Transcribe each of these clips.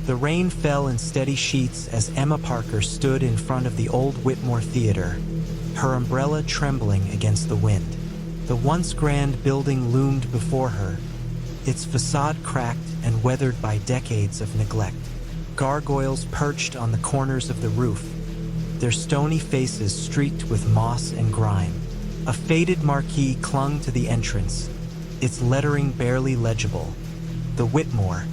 The rain fell in steady sheets as Emma Parker stood in front of the old Whitmore Theater, her umbrella trembling against the wind. The once grand building loomed before her, its facade cracked and weathered by decades of neglect. Gargoyles perched on the corners of the roof, their stony faces streaked with moss and grime. A faded marquee clung to the entrance, its lettering barely legible. The Whitmore,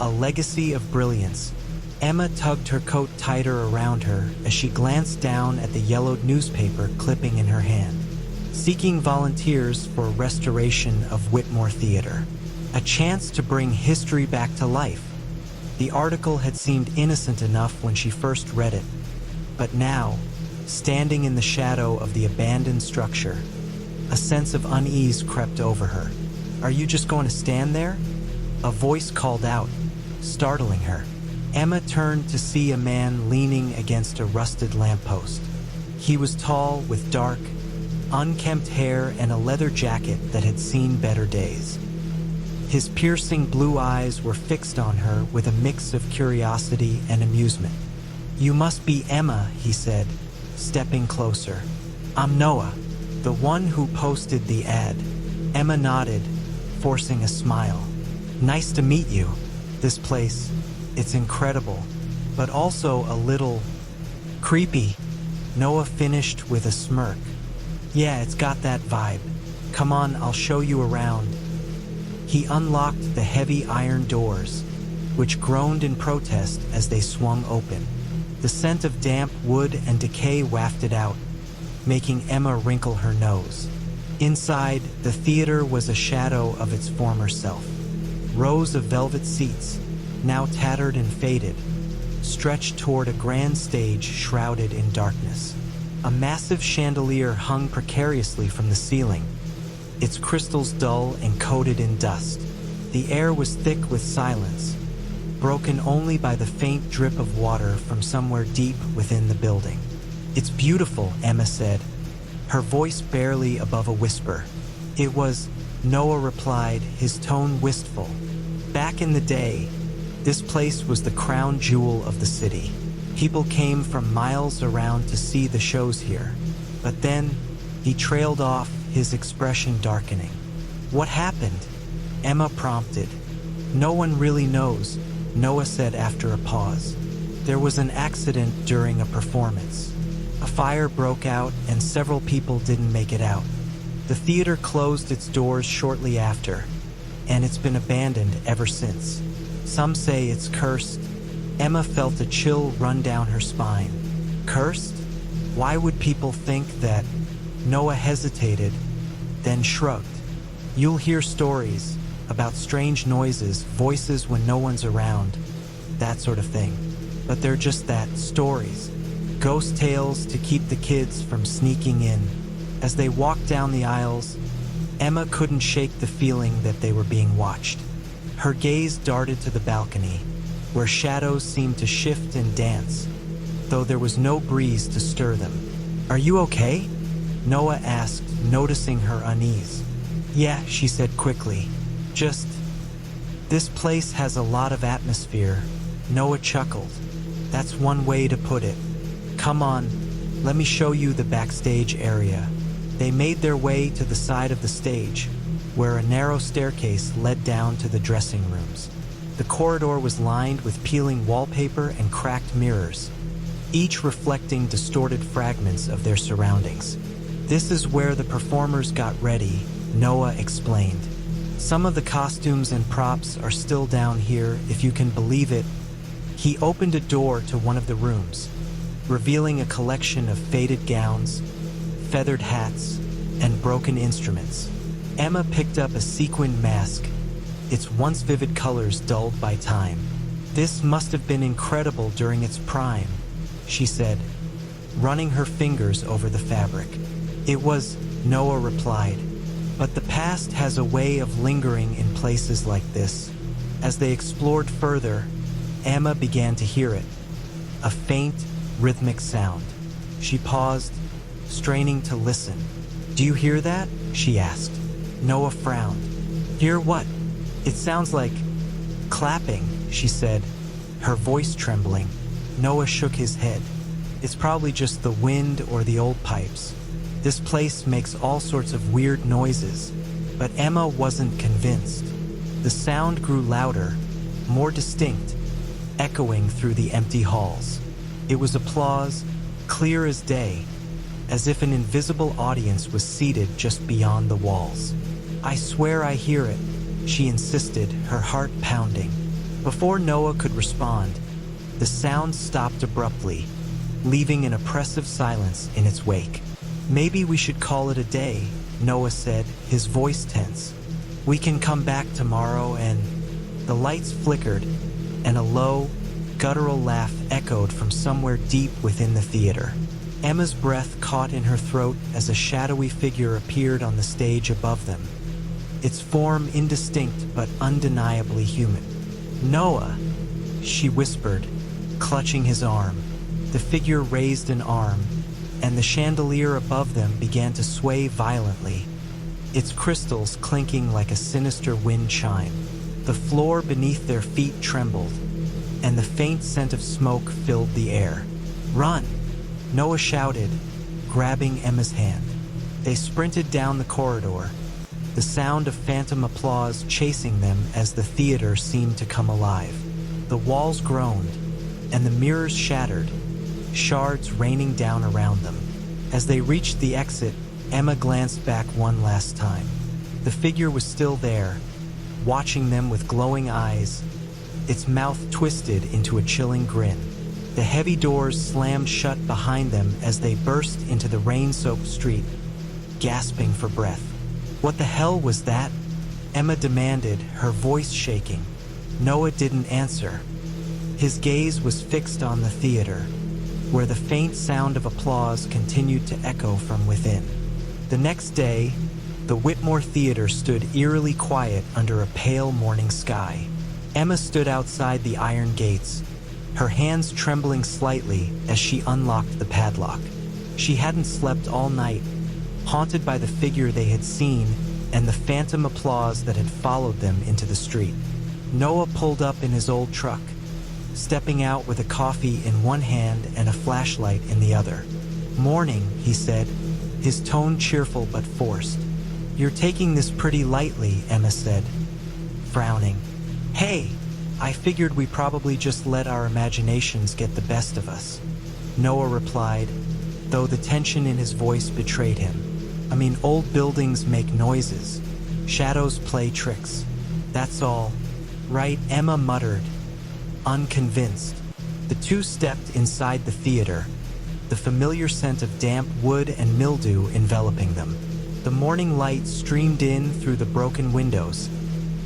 a legacy of brilliance. Emma tugged her coat tighter around her as she glanced down at the yellowed newspaper clipping in her hand. Seeking volunteers for restoration of Whitmore Theater. A chance to bring history back to life. The article had seemed innocent enough when she first read it, but now, standing in the shadow of the abandoned structure, a sense of unease crept over her. "Are you just going to stand there?" A voice called out, startling her. Emma turned to see a man leaning against a rusted lamppost. He was tall, with dark, unkempt hair and a leather jacket that had seen better days. His piercing blue eyes were fixed on her with a mix of curiosity and amusement. "You must be Emma," he said, stepping closer. "I'm Noah, the one who posted the ad." Emma nodded, forcing a smile. "Nice to meet you. This place, it's incredible, but also a little creepy." Noah finished with a smirk. "Yeah, it's got that vibe. Come on, I'll show you around." He unlocked the heavy iron doors, which groaned in protest as they swung open. The scent of damp wood and decay wafted out, making Emma wrinkle her nose. Inside, the theater was a shadow of its former self. Rows of velvet seats, now tattered and faded, stretched toward a grand stage shrouded in darkness. A massive chandelier hung precariously from the ceiling, its crystals dull and coated in dust. The air was thick with silence, broken only by the faint drip of water from somewhere deep within the building. "It's beautiful," Emma said, her voice barely above a whisper. "It was," Noah replied, his tone wistful. "Back in the day, this place was the crown jewel of the city. People came from miles around to see the shows here." But then, he trailed off, his expression darkening. "What happened?" Emma prompted. "No one really knows," Noah said after a pause. "There was an accident during a performance. A fire broke out and several people didn't make it out. The theater closed its doors shortly after, and it's been abandoned ever since. Some say it's cursed." Emma felt a chill run down her spine. "Cursed? Why would people think that?" Noah hesitated, then shrugged. "You'll hear stories about strange noises, voices when no one's around, that sort of thing. But they're just that, stories. Ghost tales to keep the kids from sneaking in." As they walked down the aisles, Emma couldn't shake the feeling that they were being watched. Her gaze darted to the balcony, where shadows seemed to shift and dance, though there was no breeze to stir them. "Are you okay?" Noah asked, noticing her unease. "Yeah," she said quickly. "Just, this place has a lot of atmosphere." Noah chuckled. "That's one way to put it. Come on, let me show you the backstage area." They made their way to the side of the stage, where a narrow staircase led down to the dressing rooms. The corridor was lined with peeling wallpaper and cracked mirrors, each reflecting distorted fragments of their surroundings. "This is where the performers got ready," Noah explained. "Some of the costumes and props are still down here, if you can believe it." He opened a door to one of the rooms, revealing a collection of faded gowns, feathered hats, and broken instruments. Emma picked up a sequined mask, its once vivid colors dulled by time. "This must have been incredible during its prime," she said, running her fingers over the fabric. "It was," Noah replied, "but the past has a way of lingering in places like this." As they explored further, Emma began to hear it, a faint, rhythmic sound. She paused, straining to listen. "Do you hear that?" she asked. Noah frowned. "Hear what?" "It sounds like clapping," she said, her voice trembling. Noah shook his head. It's probably just the wind or the old pipes. This place makes all sorts of weird noises. But Emma wasn't convinced. The sound grew louder, more distinct, echoing through the empty halls. It was applause, clear as day, as if an invisible audience was seated just beyond the walls. "I swear I hear it," she insisted, her heart pounding. Before Noah could respond, the sound stopped abruptly, leaving an oppressive silence in its wake. "Maybe we should call it a day," Noah said, his voice tense. "We can come back tomorrow and—" The lights flickered, and a low, guttural laugh echoed from somewhere deep within the theater. Emma's breath caught in her throat as a shadowy figure appeared on the stage above them, its form indistinct but undeniably human. "Noah," she whispered, clutching his arm. The figure raised an arm, and the chandelier above them began to sway violently, its crystals clinking like a sinister wind chime. The floor beneath their feet trembled, and the faint scent of smoke filled the air. "Run!" Noah shouted, grabbing Emma's hand. They sprinted down the corridor, the sound of phantom applause chasing them as the theater seemed to come alive. The walls groaned, and the mirrors shattered, shards raining down around them. As they reached the exit, Emma glanced back one last time. The figure was still there, watching them with glowing eyes, its mouth twisted into a chilling grin. The heavy doors slammed shut behind them as they burst into the rain-soaked street, gasping for breath. "What the hell was that?" Emma demanded, her voice shaking. Noah didn't answer. His gaze was fixed on the theater, where the faint sound of applause continued to echo from within. The next day, the Whitmore Theater stood eerily quiet under a pale morning sky. Emma stood outside the iron gates, her hands trembling slightly as she unlocked the padlock. She hadn't slept all night, haunted by the figure they had seen and the phantom applause that had followed them into the street. Noah pulled up in his old truck, stepping out with a coffee in one hand and a flashlight in the other. "Morning," he said, his tone cheerful but forced. "You're taking this pretty lightly," Emma said, frowning. "Hey, I figured we probably just let our imaginations get the best of us," Noah replied, though the tension in his voice betrayed him. "I mean, old buildings make noises. Shadows play tricks. That's all. Right?" Emma muttered, unconvinced. The two stepped inside the theater, the familiar scent of damp wood and mildew enveloping them. The morning light streamed in through the broken windows,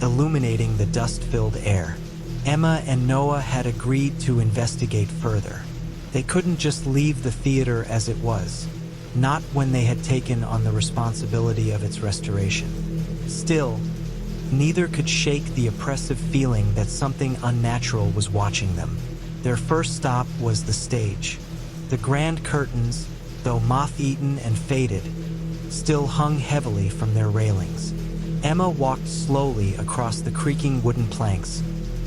illuminating the dust-filled air. Emma and Noah had agreed to investigate further. They couldn't just leave the theater as it was, not when they had taken on the responsibility of its restoration. Still, neither could shake the oppressive feeling that something unnatural was watching them. Their first stop was the stage. The grand curtains, though moth-eaten and faded, still hung heavily from their railings. Emma walked slowly across the creaking wooden planks,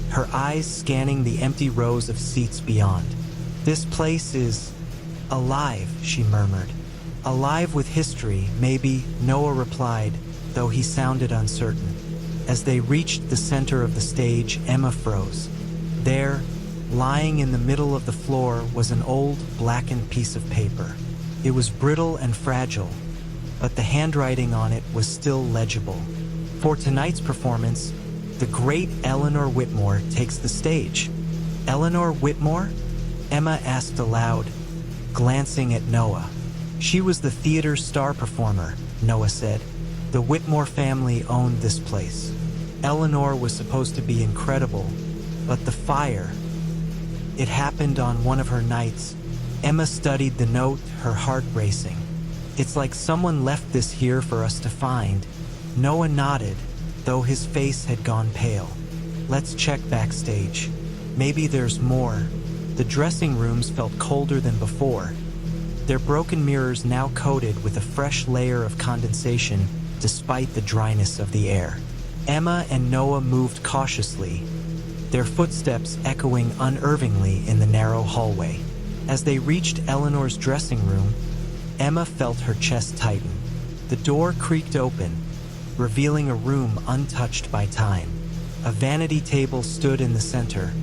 her eyes scanning the empty rows of seats beyond. "This place is alive," she murmured. "Alive with history, maybe," Noah replied, though he sounded uncertain. As they reached the center of the stage, Emma froze. There, lying in the middle of the floor, was an old, blackened piece of paper. It was brittle and fragile, but the handwriting on it was still legible. "For tonight's performance, the great Eleanor Whitmore takes the stage." "Eleanor Whitmore?" Emma asked aloud, glancing at Noah. "She was the theater's star performer," Noah said. "The Whitmore family owned this place. Eleanor was supposed to be incredible, but the fire, it happened on one of her nights." Emma studied the note, her heart racing. "It's like someone left this here for us to find." Noah nodded, though his face had gone pale. "Let's check backstage. Maybe there's more." The dressing rooms felt colder than before, their broken mirrors now coated with a fresh layer of condensation despite the dryness of the air. Emma and Noah moved cautiously, their footsteps echoing unnervingly in the narrow hallway. As they reached Eleanor's dressing room, Emma felt her chest tighten. The door creaked open, revealing a room untouched by time. A vanity table stood in the center,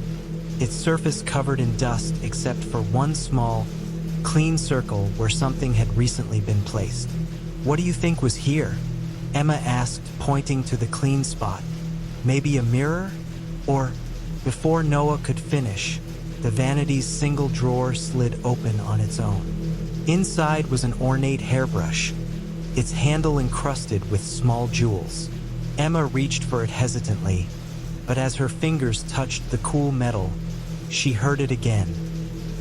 its surface covered in dust except for one small, clean circle where something had recently been placed. "What do you think was here?" Emma asked, pointing to the clean spot. "Maybe a mirror? Or..." Before Noah could finish, the vanity's single drawer slid open on its own. Inside was an ornate hairbrush, its handle encrusted with small jewels. Emma reached for it hesitantly, but as her fingers touched the cool metal, she heard it again,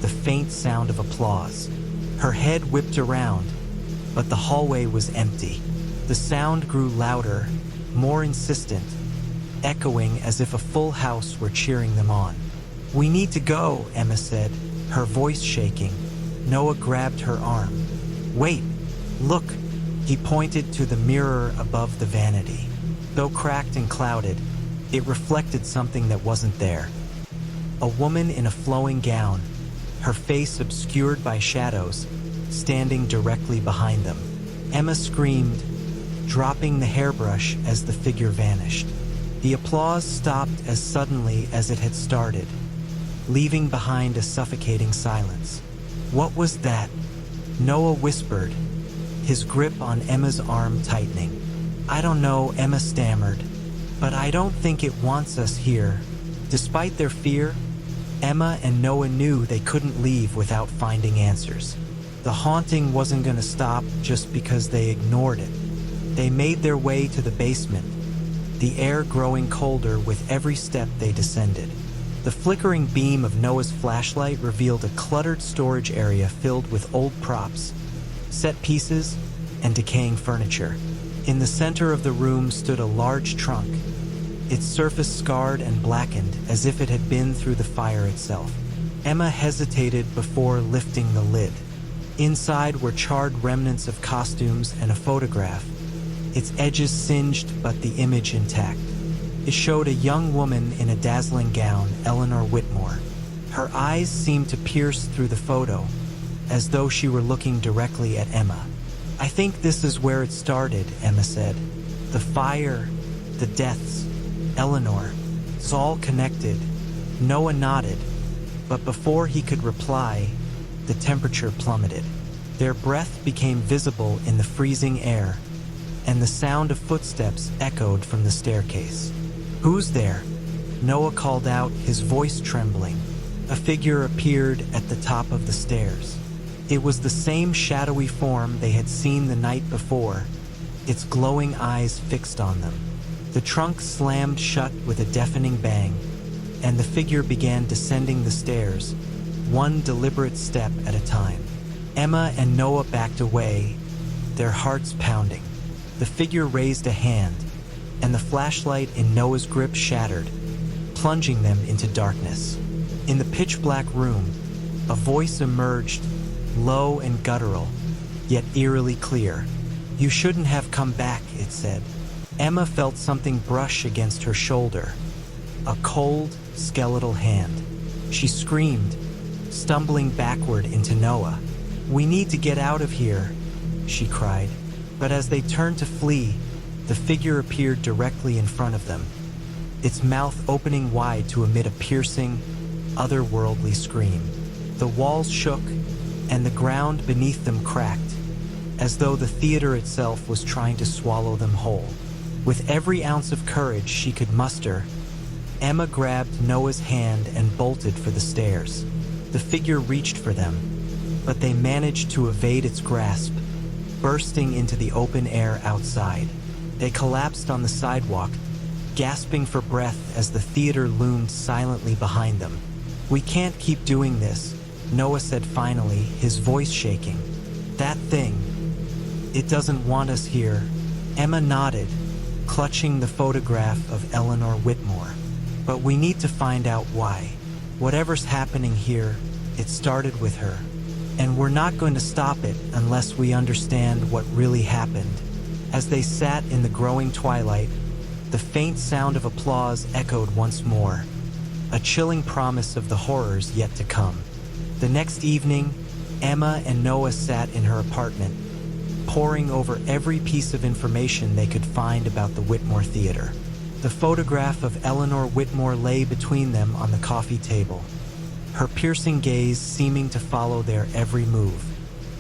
the faint sound of applause. Her head whipped around, but the hallway was empty. The sound grew louder, more insistent, echoing as if a full house were cheering them on. "We need to go," Emma said, her voice shaking. Noah grabbed her arm. "Wait, look." He pointed to the mirror above the vanity. Though cracked and clouded, it reflected something that wasn't there. A woman in a flowing gown, her face obscured by shadows, standing directly behind them. Emma screamed, dropping the hairbrush as the figure vanished. The applause stopped as suddenly as it had started, leaving behind a suffocating silence. "What was that?" Noah whispered, his grip on Emma's arm tightening. "I don't know," Emma stammered, "but I don't think it wants us here." Despite their fear, Emma and Noah knew they couldn't leave without finding answers. The haunting wasn't going to stop just because they ignored it. They made their way to the basement, the air growing colder with every step they descended. The flickering beam of Noah's flashlight revealed a cluttered storage area filled with old props, set pieces, and decaying furniture. In the center of the room stood a large trunk, its surface scarred and blackened as if it had been through the fire itself. Emma hesitated before lifting the lid. Inside were charred remnants of costumes and a photograph, its edges singed but the image intact. It showed a young woman in a dazzling gown, Eleanor Whitmore. Her eyes seemed to pierce through the photo, as though she were looking directly at Emma. "I think this is where it started," Emma said. "The fire, the deaths, Eleanor. It's all connected." Noah nodded, but before he could reply, the temperature plummeted. Their breath became visible in the freezing air, and the sound of footsteps echoed from the staircase. "Who's there?" Noah called out, his voice trembling. A figure appeared at the top of the stairs. It was the same shadowy form they had seen the night before, its glowing eyes fixed on them. The trunk slammed shut with a deafening bang, and the figure began descending the stairs, one deliberate step at a time. Emma and Noah backed away, their hearts pounding. The figure raised a hand, and the flashlight in Noah's grip shattered, plunging them into darkness. In the pitch-black room, a voice emerged, low and guttural, yet eerily clear. "You shouldn't have come back," it said. Emma felt something brush against her shoulder, a cold, skeletal hand. She screamed, stumbling backward into Noah. "We need to get out of here," she cried. But as they turned to flee, the figure appeared directly in front of them, its mouth opening wide to emit a piercing, otherworldly scream. The walls shook, and the ground beneath them cracked, as though the theater itself was trying to swallow them whole. With every ounce of courage she could muster, Emma grabbed Noah's hand and bolted for the stairs. The figure reached for them, but they managed to evade its grasp, bursting into the open air outside. They collapsed on the sidewalk, gasping for breath as the theater loomed silently behind them. "We can't keep doing this," Noah said finally, his voice shaking. "That thing, it doesn't want us here." Emma nodded, clutching the photograph of Eleanor Whitmore. "But we need to find out why. Whatever's happening here, it started with her. And we're not going to stop it unless we understand what really happened." As they sat in the growing twilight, the faint sound of applause echoed once more, a chilling promise of the horrors yet to come. The next evening, Emma and Noah sat in her apartment, poring over every piece of information they could find about the Whitmore Theater. The photograph of Eleanor Whitmore lay between them on the coffee table, her piercing gaze seeming to follow their every move.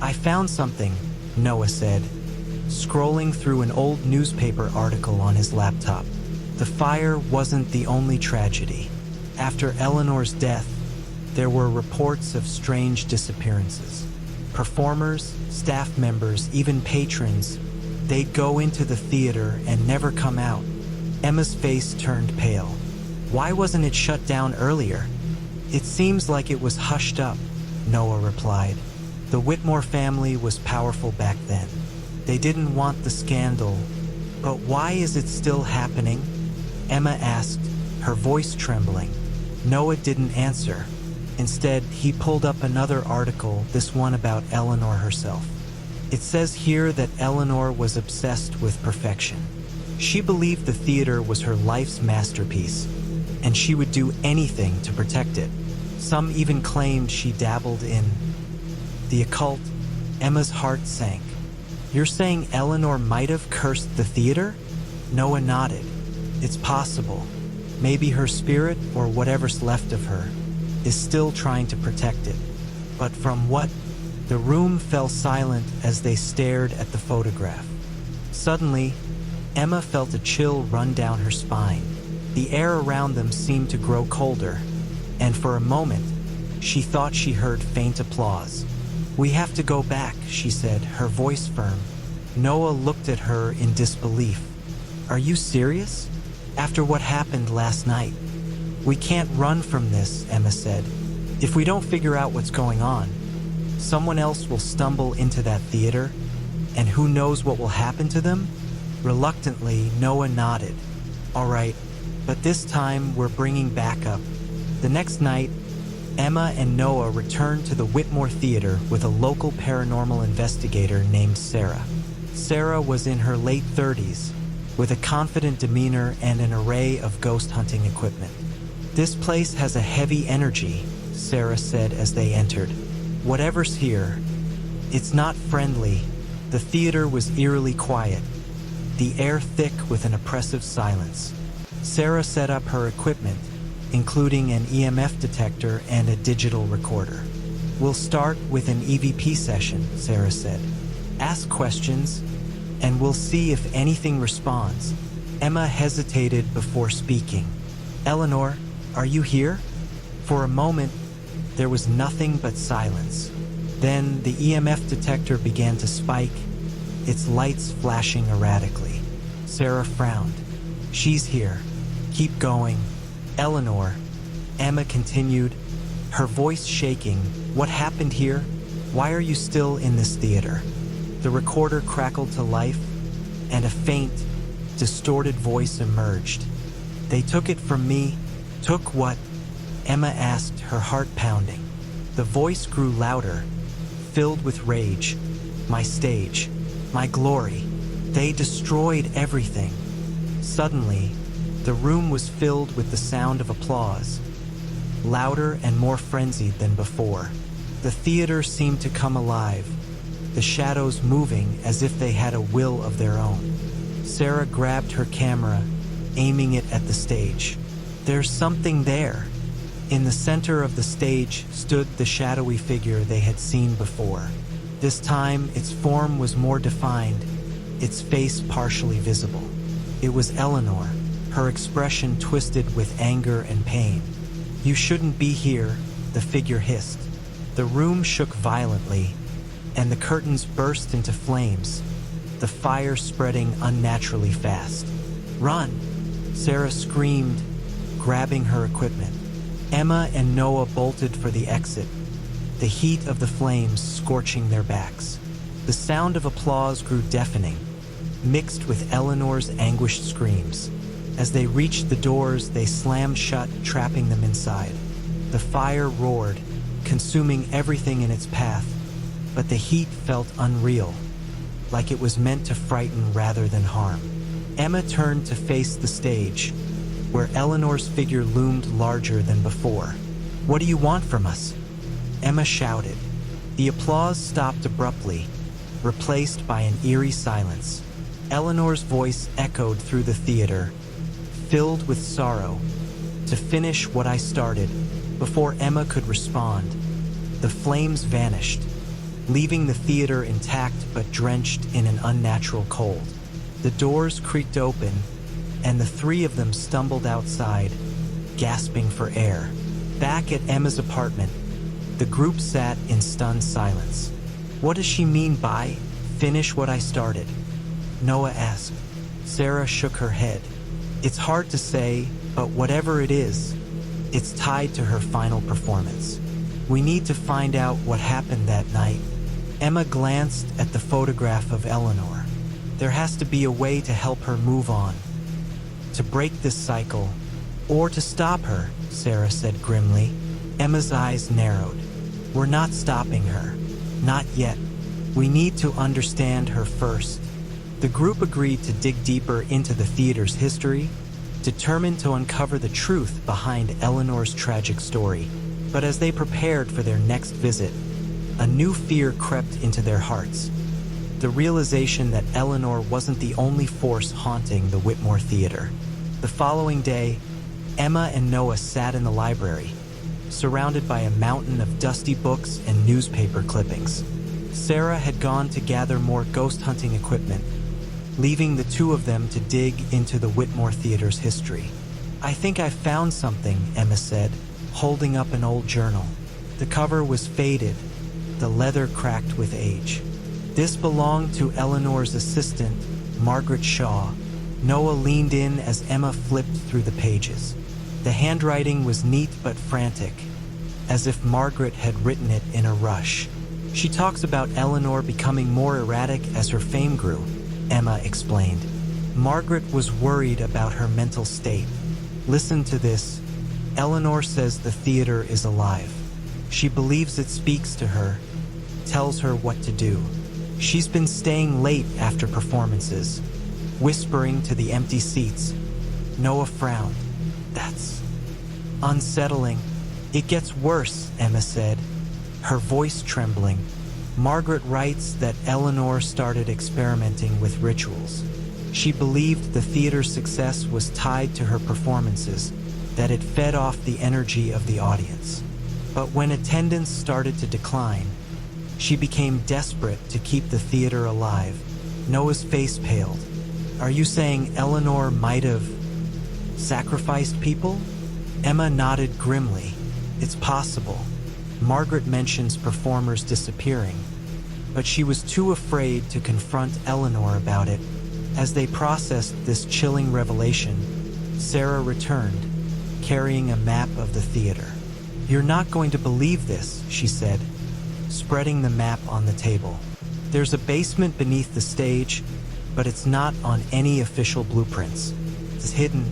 "I found something," Noah said, scrolling through an old newspaper article on his laptop. The fire wasn't the only tragedy. After Eleanor's death, there were reports of strange disappearances. Performers, staff members, even patrons, they'd go into the theater and never come out. Emma's face turned pale. "Why wasn't it shut down earlier?" "It seems like it was hushed up," Noah replied. "The Whitmore family was powerful back then. They didn't want the scandal. But why is it still happening?" Emma asked, her voice trembling. Noah didn't answer. Instead, he pulled up another article, this one about Eleanor herself. It says here that Eleanor was obsessed with perfection. She believed the theater was her life's masterpiece, and she would do anything to protect it. Some even claimed she dabbled in the occult. Emma's heart sank. "You're saying Eleanor might have cursed the theater?" Noah nodded. "It's possible. Maybe her spirit, or whatever's left of her, is still trying to protect it. But from what?" The room fell silent as they stared at the photograph. Suddenly, Emma felt a chill run down her spine. The air around them seemed to grow colder, and for a moment, she thought she heard faint applause. "We have to go back," she said, her voice firm. Noah looked at her in disbelief. "Are you serious? After what happened last night?" "We can't run from this," Emma said. "If we don't figure out what's going on, someone else will stumble into that theater, and who knows what will happen to them?" Reluctantly, Noah nodded. "All right, but this time we're bringing backup." The next night, Emma and Noah returned to the Whitmore Theater with a local paranormal investigator named Sarah. Sarah was in her late 30s, with a confident demeanor and an array of ghost hunting equipment. "This place has a heavy energy," Sarah said as they entered. "Whatever's here, it's not friendly." The theater was eerily quiet, the air thick with an oppressive silence. Sarah set up her equipment, including an EMF detector and a digital recorder. "We'll start with an EVP session," Sarah said. "Ask questions, and we'll see if anything responds." Emma hesitated before speaking. "Eleanor, are you here?" For a moment, there was nothing but silence. Then the EMF detector began to spike, its lights flashing erratically. Sarah frowned. "She's here. Keep going." "Eleanor," Emma continued, her voice shaking, "what happened here? Why are you still in this theater?" The recorder crackled to life, and a faint, distorted voice emerged. "They took it from me." "Took what?" Emma asked, her heart pounding. The voice grew louder, filled with rage. "My stage, my glory. They destroyed everything." Suddenly, the room was filled with the sound of applause, louder and more frenzied than before. The theater seemed to come alive, the shadows moving as if they had a will of their own. Sarah grabbed her camera, aiming it at the stage. "There's something there." In the center of the stage stood the shadowy figure they had seen before. This time, its form was more defined, its face partially visible. It was Eleanor, her expression twisted with anger and pain. "You shouldn't be here," the figure hissed. The room shook violently, and the curtains burst into flames, the fire spreading unnaturally fast. "Run!" Sarah screamed, grabbing her equipment. Emma and Noah bolted for the exit, the heat of the flames scorching their backs. The sound of applause grew deafening, mixed with Eleanor's anguished screams. As they reached the doors, they slammed shut, trapping them inside. The fire roared, consuming everything in its path, but the heat felt unreal, like it was meant to frighten rather than harm. Emma turned to face the stage, where Eleanor's figure loomed larger than before. "What do you want from us?" Emma shouted. The applause stopped abruptly, replaced by an eerie silence. Eleanor's voice echoed through the theater, filled with sorrow. "To finish what I started." Before Emma could respond, the flames vanished, leaving the theater intact but drenched in an unnatural cold. The doors creaked open, and the three of them stumbled outside, gasping for air. Back at Emma's apartment, the group sat in stunned silence. "What does she mean by, 'finish what I started'?" Noah asked. Sarah shook her head. "It's hard to say, but whatever it is, it's tied to her final performance. We need to find out what happened that night." Emma glanced at the photograph of Eleanor. There has to be a way to help her move on, to break this cycle, or to stop her, Sarah said grimly. Emma's eyes narrowed. "We're not stopping her. Not yet. We need to understand her first." The group agreed to dig deeper into the theater's history, determined to uncover the truth behind Eleanor's tragic story. But as they prepared for their next visit, a new fear crept into their hearts. The realization that Eleanor wasn't the only force haunting the Whitmore Theater. The following day, Emma and Noah sat in the library, surrounded by a mountain of dusty books and newspaper clippings. Sarah had gone to gather more ghost hunting equipment, leaving the two of them to dig into the Whitmore Theater's history. "I think I found something," Emma said, holding up an old journal. The cover was faded, the leather cracked with age. This belonged to Eleanor's assistant, Margaret Shaw. Noah leaned in as Emma flipped through the pages. The handwriting was neat but frantic, as if Margaret had written it in a rush. "She talks about Eleanor becoming more erratic as her fame grew," Emma explained. "Margaret was worried about her mental state. Listen to this. Eleanor says the theater is alive. She believes it speaks to her, tells her what to do. She's been staying late after performances, whispering to the empty seats." Noah frowned. "That's unsettling." "It gets worse," Emma said, her voice trembling. "Margaret writes that Eleanor started experimenting with rituals. She believed the theater's success was tied to her performances, that it fed off the energy of the audience. But when attendance started to decline, she became desperate to keep the theater alive." Noah's face paled. "Are you saying Eleanor might have sacrificed people?" Emma nodded grimly. "It's possible. Margaret mentions performers disappearing, but she was too afraid to confront Eleanor about it." As they processed this chilling revelation, Sarah returned, carrying a map of the theater. "You're not going to believe this," she said, spreading the map on the table. "There's a basement beneath the stage, but it's not on any official blueprints. It's hidden."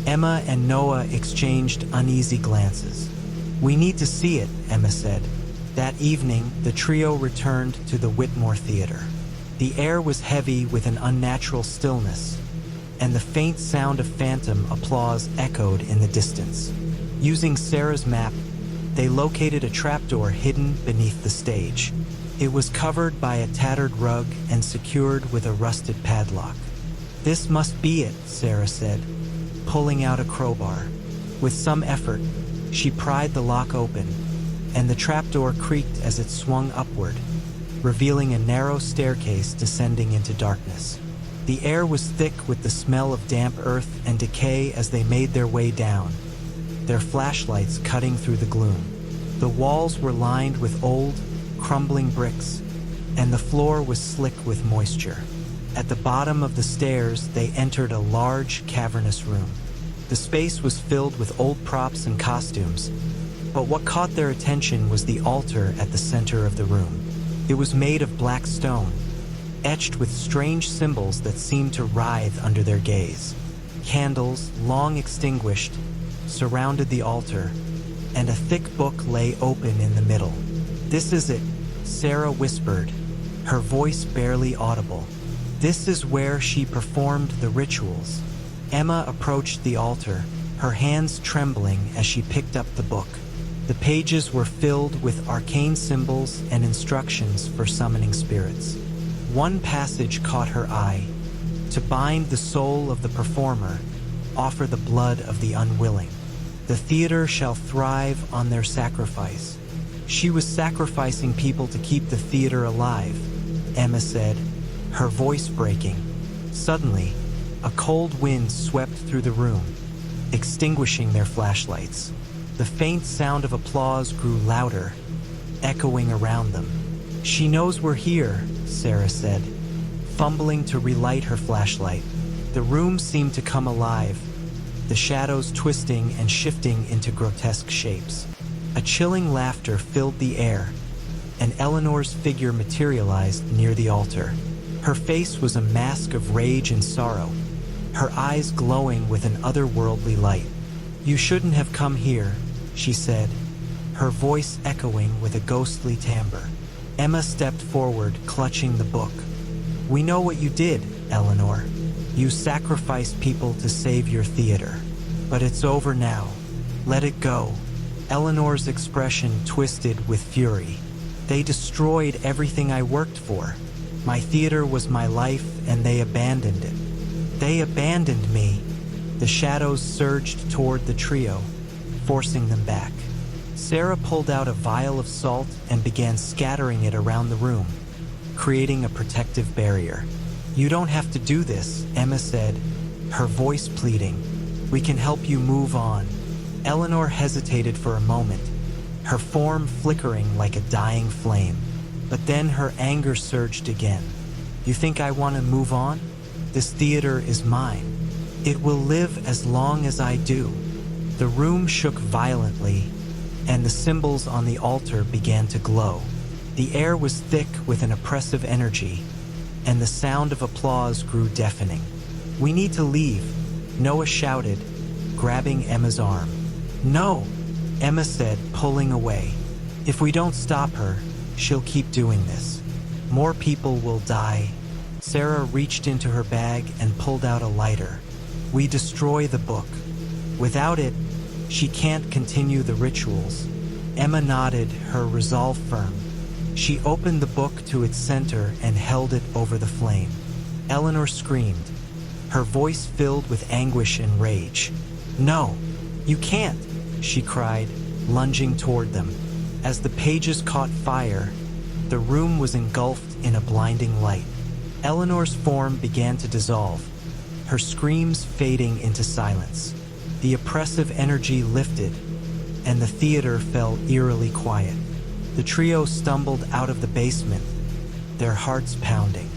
Emma and Noah exchanged uneasy glances. "We need to see it," Emma said. That evening, the trio returned to the Whitmore Theater. The air was heavy with an unnatural stillness, and the faint sound of phantom applause echoed in the distance. Using Sarah's map, they located a trapdoor hidden beneath the stage. It was covered by a tattered rug and secured with a rusted padlock. "This must be it," Sarah said, pulling out a crowbar. With some effort, she pried the lock open, and the trapdoor creaked as it swung upward, revealing a narrow staircase descending into darkness. The air was thick with the smell of damp earth and decay as they made their way down, their flashlights cutting through the gloom. The walls were lined with old, crumbling bricks, and the floor was slick with moisture. At the bottom of the stairs, they entered a large, cavernous room. The space was filled with old props and costumes, but what caught their attention was the altar at the center of the room. It was made of black stone, etched with strange symbols that seemed to writhe under their gaze. Candles, long extinguished, surrounded the altar, and a thick book lay open in the middle. "This is it," Sarah whispered, her voice barely audible. "This is where she performed the rituals." Emma approached the altar, her hands trembling as she picked up the book. The pages were filled with arcane symbols and instructions for summoning spirits. One passage caught her eye. To bind the soul of the performer, offer the blood of the unwilling. The theater shall thrive on their sacrifice. She was sacrificing people to keep the theater alive, Emma said, her voice breaking. Suddenly, a cold wind swept through the room, extinguishing their flashlights. The faint sound of applause grew louder, echoing around them. "She knows we're here," Sarah said, fumbling to relight her flashlight. The room seemed to come alive, the shadows twisting and shifting into grotesque shapes. A chilling laughter filled the air, and Eleanor's figure materialized near the altar. Her face was a mask of rage and sorrow, her eyes glowing with an otherworldly light. "You shouldn't have come here," she said, her voice echoing with a ghostly timbre. Emma stepped forward, clutching the book. "We know what you did, Eleanor. You sacrificed people to save your theater. But it's over now. Let it go." Eleanor's expression twisted with fury. "They destroyed everything I worked for. My theater was my life, and they abandoned it. They abandoned me." The shadows surged toward the trio, forcing them back. Sarah pulled out a vial of salt and began scattering it around the room, creating a protective barrier. "You don't have to do this," Emma said, her voice pleading. "We can help you move on." Eleanor hesitated for a moment, her form flickering like a dying flame. But then her anger surged again. "You think I want to move on? This theater is mine. It will live as long as I do." The room shook violently, and the symbols on the altar began to glow. The air was thick with an oppressive energy, and the sound of applause grew deafening. "We need to leave," Noah shouted, grabbing Emma's arm. "No," Emma said, pulling away. "If we don't stop her, she'll keep doing this. More people will die." Sarah reached into her bag and pulled out a lighter. "We destroy the book. Without it, she can't continue the rituals." Emma nodded, her resolve firm. She opened the book to its center and held it over the flame. Eleanor screamed, her voice filled with anguish and rage. "No, you can't," she cried, lunging toward them. As the pages caught fire, the room was engulfed in a blinding light. Eleanor's form began to dissolve, her screams fading into silence. The oppressive energy lifted, and the theater fell eerily quiet. The trio stumbled out of the basement, their hearts pounding.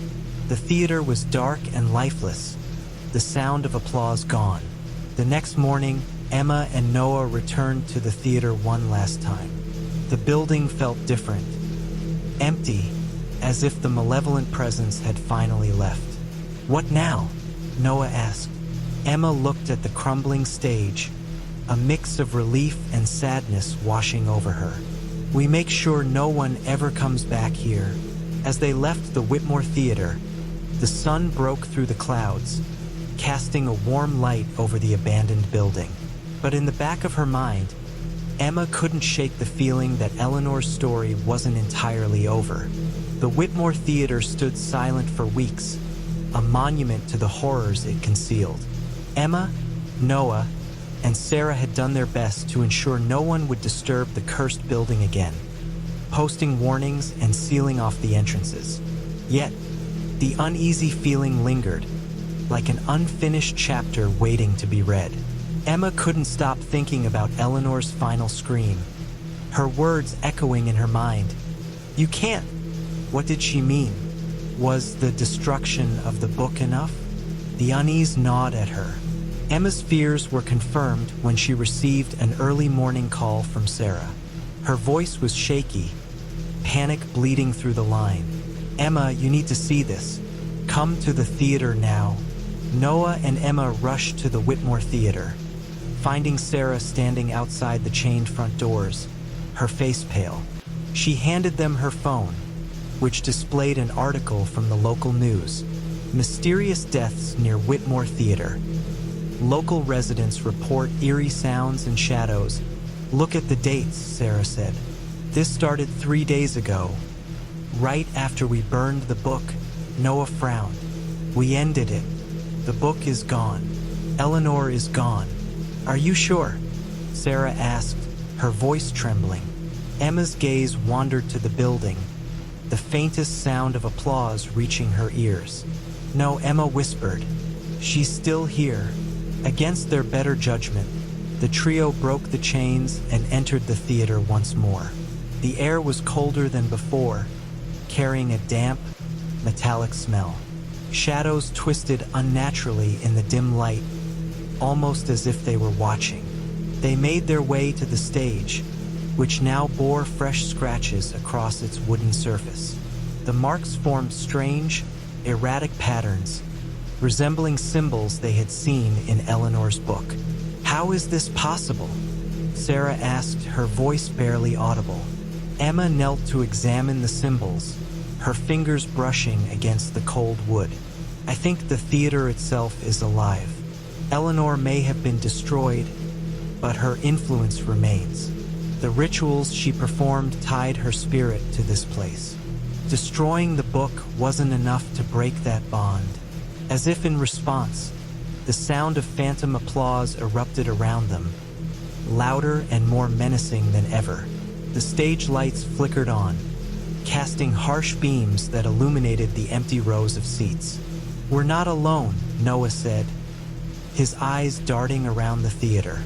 The theater was dark and lifeless, the sound of applause gone. The next morning, Emma and Noah returned to the theater one last time. The building felt different, empty, as if the malevolent presence had finally left. "What now?" Noah asked. Emma looked at the crumbling stage, a mix of relief and sadness washing over her. "We make sure no one ever comes back here." As they left the Whitmore Theater, the sun broke through the clouds, casting a warm light over the abandoned building. But in the back of her mind, Emma couldn't shake the feeling that Eleanor's story wasn't entirely over. The Whitmore Theater stood silent for weeks, a monument to the horrors it concealed. Emma, Noah, and Sarah had done their best to ensure no one would disturb the cursed building again, posting warnings and sealing off the entrances. Yet, the uneasy feeling lingered, like an unfinished chapter waiting to be read. Emma couldn't stop thinking about Eleanor's final scream, her words echoing in her mind. "You can't." What did she mean? Was the destruction of the book enough? The unease gnawed at her. Emma's fears were confirmed when she received an early morning call from Sarah. Her voice was shaky, panic bleeding through the line. "Emma, you need to see this. Come to the theater now." Noah and Emma rushed to the Whitmore Theater, finding Sarah standing outside the chained front doors, her face pale. She handed them her phone, which displayed an article from the local news. "Mysterious deaths near Whitmore Theater. Local residents report eerie sounds and shadows. Look at the dates, Sarah said. This started 3 days ago. Right after we burned the book, Noah frowned. We ended it. The book is gone. Eleanor is gone. Are you sure? Sarah asked, her voice trembling. Emma's gaze wandered to the building, the faintest sound of applause reaching her ears. No, Emma whispered. She's still here. Against their better judgment, the trio broke the chains and entered the theater once more. The air was colder than before, carrying a damp, metallic smell. Shadows twisted unnaturally in the dim light, almost as if they were watching. They made their way to the stage, which now bore fresh scratches across its wooden surface. The marks formed strange, erratic patterns, resembling symbols they had seen in Eleanor's book. How is this possible? Sarah asked, her voice barely audible. Emma knelt to examine the symbols, her fingers brushing against the cold wood. I think the theater itself is alive. Eleanor may have been destroyed, but her influence remains. The rituals she performed tied her spirit to this place. Destroying the book wasn't enough to break that bond. As if in response, the sound of phantom applause erupted around them, louder and more menacing than ever. The stage lights flickered on, casting harsh beams that illuminated the empty rows of seats. We're not alone, Noah said, his eyes darting around the theater.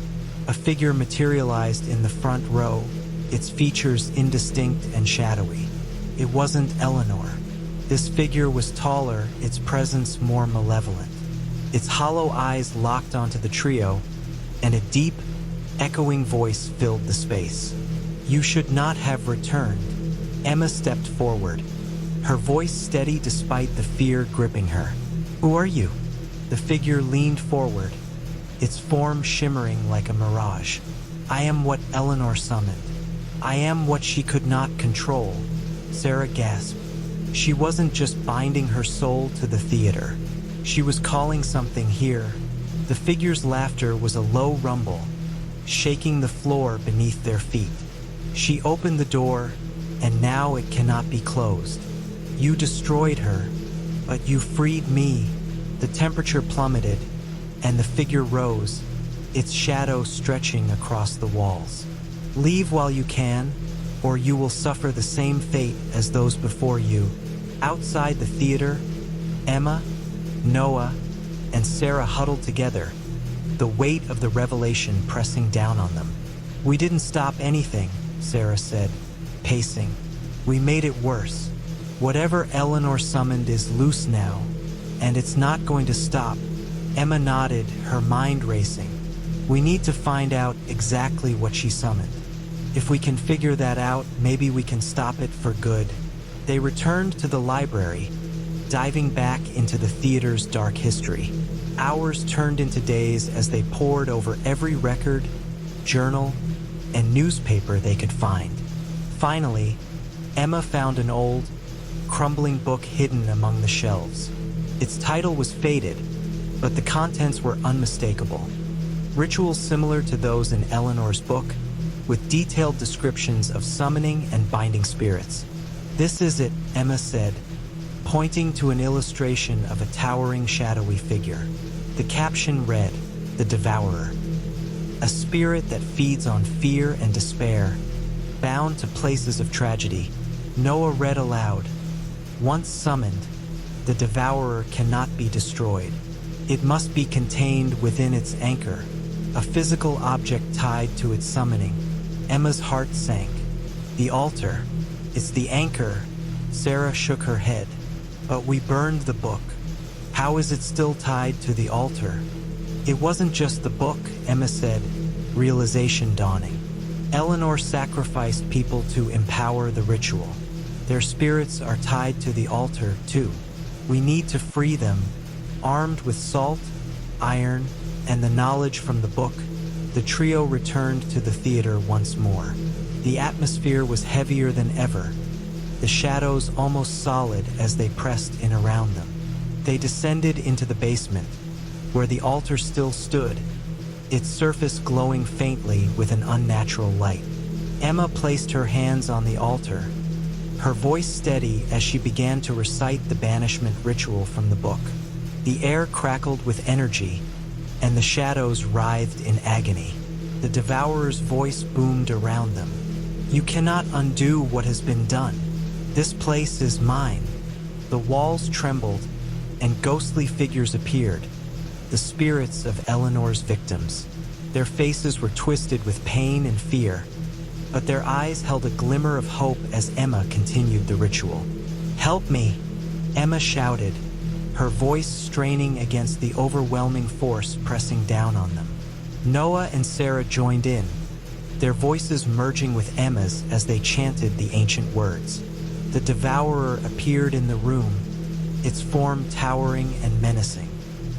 A figure materialized in the front row, its features indistinct and shadowy. It wasn't Eleanor. This figure was taller, its presence more malevolent. Its hollow eyes locked onto the trio, and a deep, echoing voice filled the space. You should not have returned. Emma stepped forward, her voice steady despite the fear gripping her. Who are you? The figure leaned forward, its form shimmering like a mirage. I am what Eleanor summoned. I am what she could not control. Sarah gasped. She wasn't just binding her soul to the theater. She was calling something here. The figure's laughter was a low rumble, shaking the floor beneath their feet. She opened the door, and now it cannot be closed. You destroyed her, but you freed me. The temperature plummeted, and the figure rose, its shadow stretching across the walls. Leave while you can, or you will suffer the same fate as those before you. Outside the theater, Emma, Noah, and Sarah huddled together, the weight of the revelation pressing down on them. We didn't stop anything, Sarah said, pacing. We made it worse. Whatever Eleanor summoned is loose now, and it's not going to stop. Emma nodded, her mind racing. We need to find out exactly what she summoned. If we can figure that out, maybe we can stop it for good. They returned to the library, diving back into the theater's dark history. Hours turned into days as they pored over every record, journal, and newspaper they could find. Finally, Emma found an old, crumbling book hidden among the shelves. Its title was faded, but the contents were unmistakable. Rituals similar to those in Eleanor's book, with detailed descriptions of summoning and binding spirits. This is it, Emma said, pointing to an illustration of a towering, shadowy figure. The caption read, "The Devourer," a spirit that feeds on fear and despair, bound to places of tragedy. Noah read aloud, "Once summoned, the Devourer cannot be destroyed. It must be contained within its anchor, a physical object tied to its summoning." Emma's heart sank. The altar. It's the anchor. Sarah shook her head. But we burned the book. How is it still tied to the altar? It wasn't just the book, Emma said, realization dawning. Eleanor sacrificed people to empower the ritual. Their spirits are tied to the altar, too. We need to free them. Armed with salt, iron, and the knowledge from the book, the trio returned to the theater once more. The atmosphere was heavier than ever, the shadows almost solid as they pressed in around them. They descended into the basement, where the altar still stood, its surface glowing faintly with an unnatural light. Emma placed her hands on the altar, her voice steady as she began to recite the banishment ritual from the book. The air crackled with energy, and the shadows writhed in agony. The Devourer's voice boomed around them. "You cannot undo what has been done. This place is mine." The walls trembled, and ghostly figures appeared, the spirits of Eleanor's victims. Their faces were twisted with pain and fear, but their eyes held a glimmer of hope as Emma continued the ritual. "Help me," Emma shouted, her voice straining against the overwhelming force pressing down on them. Noah and Sarah joined in, their voices merging with Emma's as they chanted the ancient words. The Devourer appeared in the room, its form towering and menacing.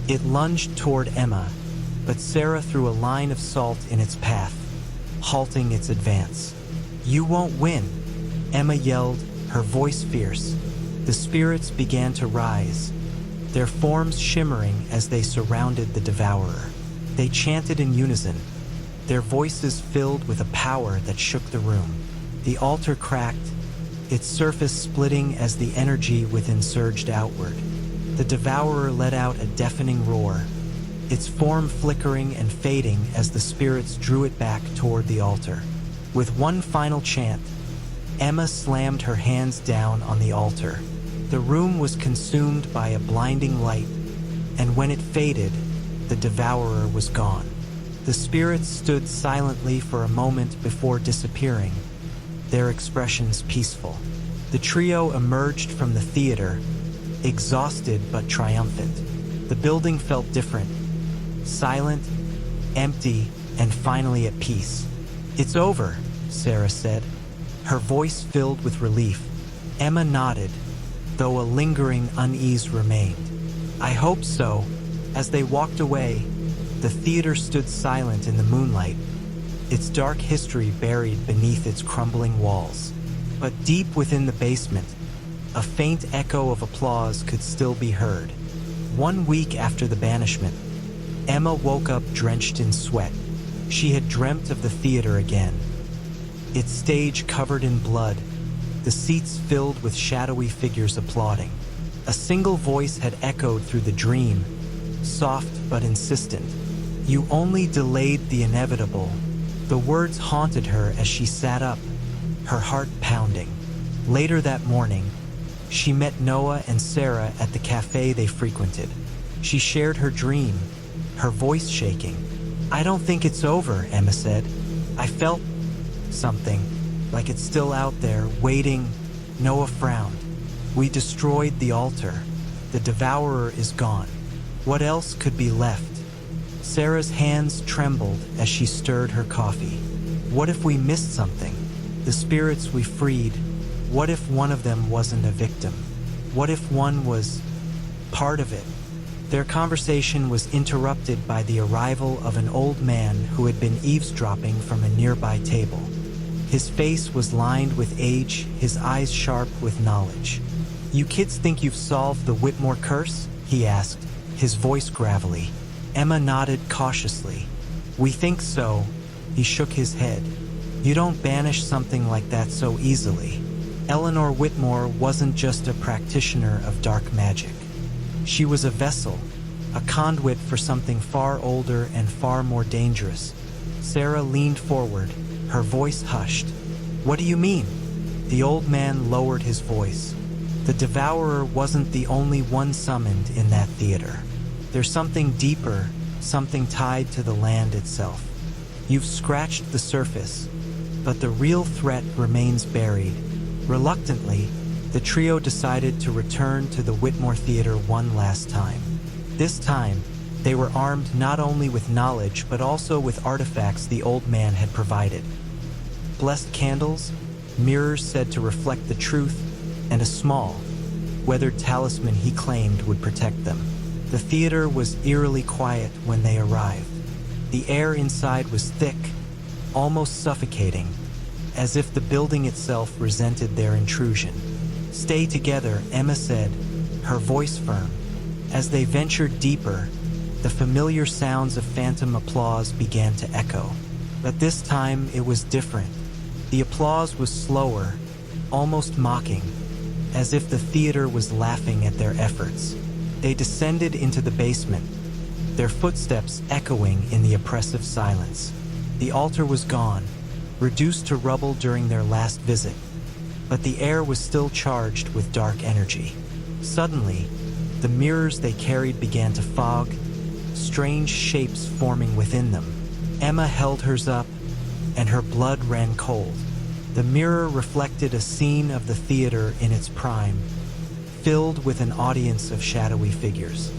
It lunged toward Emma, but Sarah threw a line of salt in its path, halting its advance. "You won't win," Emma yelled, her voice fierce. The spirits began to rise, their forms shimmering as they surrounded the Devourer. They chanted in unison, their voices filled with a power that shook the room. The altar cracked, its surface splitting as the energy within surged outward. The Devourer let out a deafening roar, its form flickering and fading as the spirits drew it back toward the altar. With one final chant, Emma slammed her hands down on the altar. The room was consumed by a blinding light, and when it faded, the Devourer was gone. The spirits stood silently for a moment before disappearing, their expressions peaceful. The trio emerged from the theater, exhausted but triumphant. The building felt different, silent, empty, and finally at peace. "It's over," Sarah said, her voice filled with relief. Emma nodded, though a lingering unease remained. "I hope so." As they walked away, the theater stood silent in the moonlight, its dark history buried beneath its crumbling walls. But deep within the basement, a faint echo of applause could still be heard. 1 week after the banishment, Emma woke up drenched in sweat. She had dreamt of the theater again, its stage covered in blood, the seats filled with shadowy figures applauding. A single voice had echoed through the dream, soft but insistent. "You only delayed the inevitable." The words haunted her as she sat up, her heart pounding. Later that morning, she met Noah and Sarah at the cafe they frequented. She shared her dream, her voice shaking. "I don't think it's over," Emma said. "I felt something, like it's still out there, waiting." Noah frowned. "We destroyed the altar. The Devourer is gone. What else could be left?" Sarah's hands trembled as she stirred her coffee. "What if we missed something? The spirits we freed, what if one of them wasn't a victim? What if one was part of it?" Their conversation was interrupted by the arrival of an old man who had been eavesdropping from a nearby table. His face was lined with age, his eyes sharp with knowledge. "You kids think you've solved the Whitmore curse?" he asked, his voice gravelly. Emma nodded cautiously. "We think so." He shook his head. "You don't banish something like that so easily." Eleanor Whitmore wasn't just a practitioner of dark magic. She was a vessel, a conduit for something far older and far more dangerous. Sarah leaned forward, her voice hushed. "What do you mean?" The old man lowered his voice. "The Devourer wasn't the only one summoned in that theater. There's something deeper, something tied to the land itself. You've scratched the surface, but the real threat remains buried." Reluctantly, the trio decided to return to the Whitmore Theater one last time. This time, they were armed not only with knowledge but also with artifacts the old man had provided. Blessed candles, mirrors said to reflect the truth, and a small, weathered talisman he claimed would protect them. The theater was eerily quiet when they arrived. The air inside was thick, almost suffocating, as if the building itself resented their intrusion. "Stay together," Emma said, her voice firm. As they ventured deeper, The familiar sounds of phantom applause began to echo. But this time it was different. The applause was slower, almost mocking, as if the theater was laughing at their efforts. They descended into the basement, their footsteps echoing in the oppressive silence. The altar was gone, reduced to rubble during their last visit, but the air was still charged with dark energy. Suddenly, the mirrors they carried began to fog, strange shapes forming within them. Emma held hers up, and her blood ran cold. The mirror reflected a scene of the theater in its prime, filled with an audience of shadowy figures.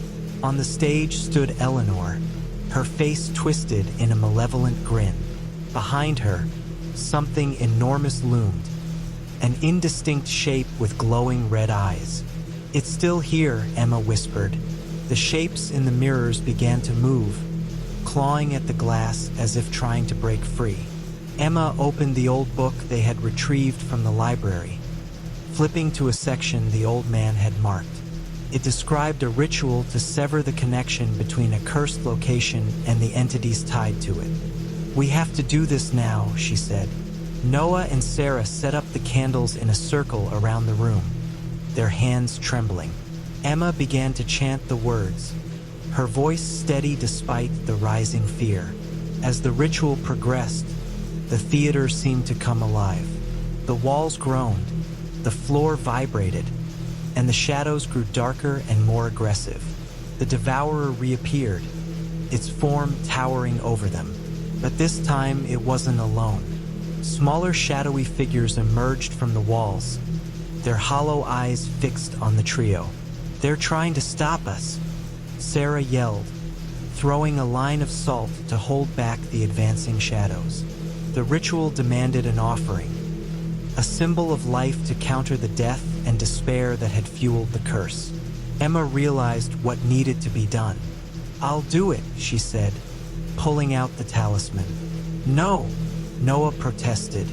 On the stage stood Eleanor, her face twisted in a malevolent grin. Behind her, something enormous loomed, an indistinct shape with glowing red eyes. "It's still here," Emma whispered. The shapes in the mirrors began to move, clawing at the glass as if trying to break free. Emma opened the old book they had retrieved from the library, flipping to a section the old man had marked. It described a ritual to sever the connection between a cursed location and the entities tied to it. "We have to do this now," she said. Noah and Sarah set up the candles in a circle around the room, their hands trembling. Emma began to chant the words, her voice steady despite the rising fear. As the ritual progressed, the theater seemed to come alive. The walls groaned, the floor vibrated, and the shadows grew darker and more aggressive. The devourer reappeared, its form towering over them. But this time it wasn't alone. Smaller shadowy figures emerged from the walls, their hollow eyes fixed on the trio. "They're trying to stop us," Sarah yelled, throwing a line of salt to hold back the advancing shadows. The ritual demanded an offering, a symbol of life to counter the death and despair that had fueled the curse. Emma realized what needed to be done. "I'll do it," she said, pulling out the talisman. "No," Noah protested.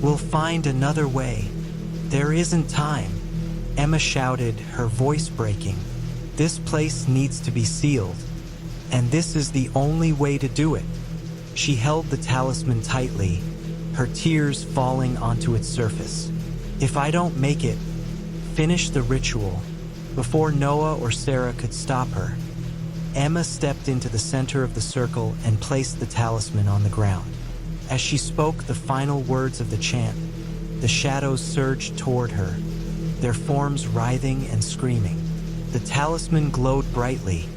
"We'll find another way. There isn't time." Emma shouted, her voice breaking. "This place needs to be sealed, and this is the only way to do it." She held the talisman tightly, her tears falling onto its surface. "If I don't make it, finish the ritual." Before Noah or Sarah could stop her, Emma stepped into the center of the circle and placed the talisman on the ground. As she spoke the final words of the chant, the shadows surged toward her, their forms writhing and screaming. The talisman glowed brightly,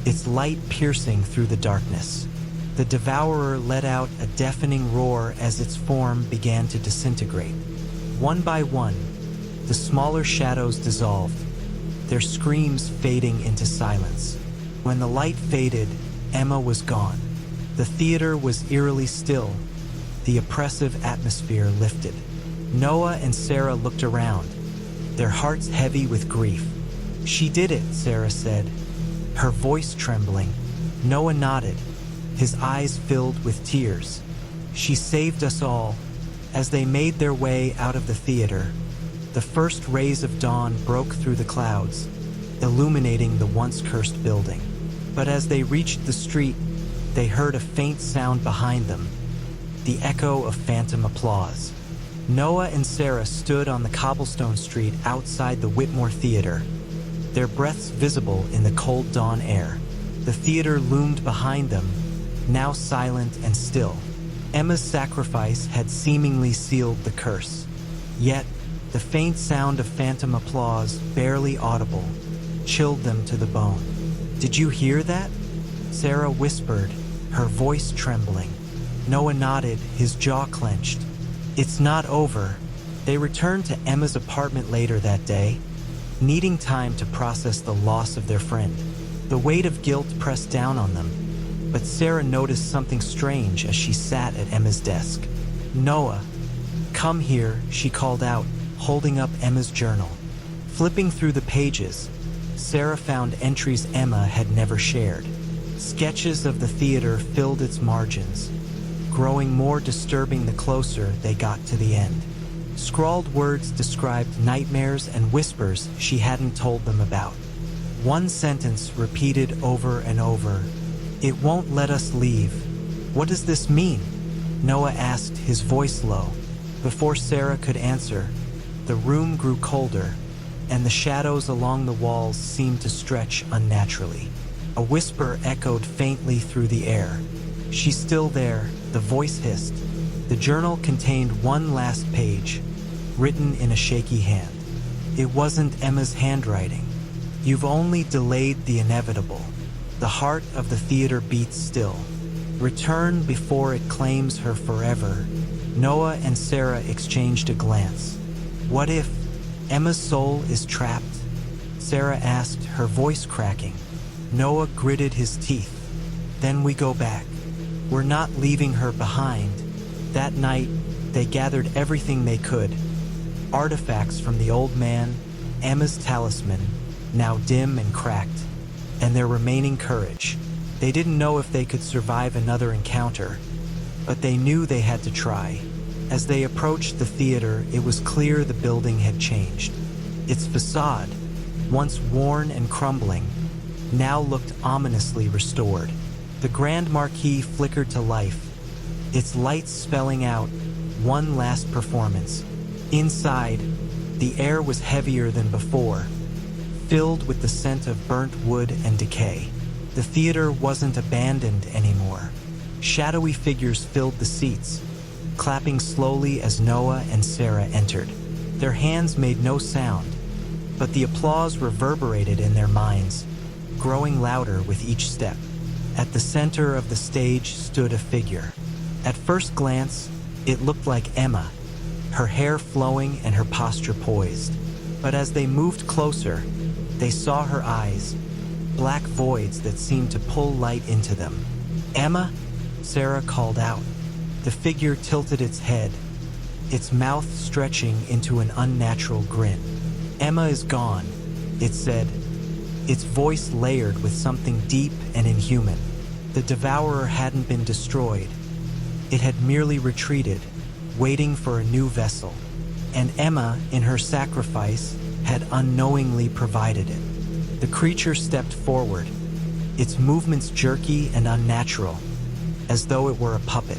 its light piercing through the darkness. The devourer let out a deafening roar as its form began to disintegrate. One by one, the smaller shadows dissolved, their screams fading into silence. When the light faded, Emma was gone. The theater was eerily still, the oppressive atmosphere lifted. Noah and Sarah looked around, their hearts heavy with grief. "She did it," Sarah said, her voice trembling. Noah nodded, his eyes filled with tears. "She saved us all." As they made their way out of the theater, the first rays of dawn broke through the clouds, illuminating the once cursed building. But as they reached the street, they heard a faint sound behind them, the echo of phantom applause. Noah and Sarah stood on the cobblestone street outside the Whitmore Theater, their breaths visible in the cold dawn air. The theater loomed behind them, now silent and still. Emma's sacrifice had seemingly sealed the curse. Yet, the faint sound of phantom applause, barely audible, chilled them to the bone. "Did you hear that?" Sarah whispered, her voice trembling. Noah nodded, his jaw clenched. "It's not over." They returned to Emma's apartment later that day, needing time to process the loss of their friend. The weight of guilt pressed down on them, but Sarah noticed something strange as she sat at Emma's desk. "Noah, come here," she called out, holding up Emma's journal. Flipping through the pages, Sarah found entries Emma had never shared. Sketches of the theater filled its margins, growing more disturbing the closer they got to the end. Scrawled words described nightmares and whispers she hadn't told them about. One sentence repeated over and over. "It won't let us leave." "What does this mean?" Noah asked, his voice low. Before Sarah could answer, the room grew colder, and the shadows along the walls seemed to stretch unnaturally. A whisper echoed faintly through the air. "She's still there," the voice hissed. The journal contained one last page, written in a shaky hand. It wasn't Emma's handwriting. "You've only delayed the inevitable." The heart of the theater beats still. "Return before it claims her forever." Noah and Sarah exchanged a glance. "What if Emma's soul is trapped?" Sarah asked, her voice cracking. Noah gritted his teeth. "Then we go back. We're not leaving her behind." That night, they gathered everything they could. Artifacts from the old man, Emma's talisman, now dim and cracked, and their remaining courage. They didn't know if they could survive another encounter, but they knew they had to try. As they approached the theater, it was clear the building had changed. Its facade, once worn and crumbling, now looked ominously restored. The grand marquee flickered to life, its lights spelling out one last performance. Inside, the air was heavier than before, filled with the scent of burnt wood and decay. The theater wasn't abandoned anymore. Shadowy figures filled the seats, clapping slowly as Noah and Sarah entered. Their hands made no sound, but the applause reverberated in their minds, growing louder with each step. At the center of the stage stood a figure. At first glance, it looked like Emma, her hair flowing and her posture poised. But as they moved closer, they saw her eyes, black voids that seemed to pull light into them. "Emma?" Sarah called out. The figure tilted its head, its mouth stretching into an unnatural grin. "Emma is gone," it said, its voice layered with something deep and inhuman. The devourer hadn't been destroyed. It had merely retreated, waiting for a new vessel. And Emma, in her sacrifice, had unknowingly provided it. The creature stepped forward, its movements jerky and unnatural, as though it were a puppet.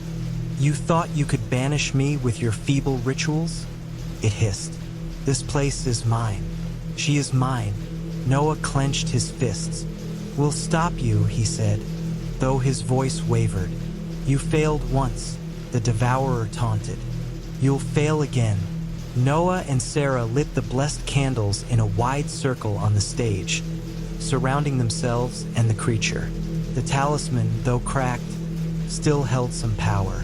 "You thought you could banish me with your feeble rituals?" it hissed. "This place is mine. She is mine." Noah clenched his fists. "We'll stop you," he said, though his voice wavered. "You failed once," the devourer taunted. "You'll fail again." Noah and Sarah lit the blessed candles in a wide circle on the stage, surrounding themselves and the creature. The talisman, though cracked, still held some power.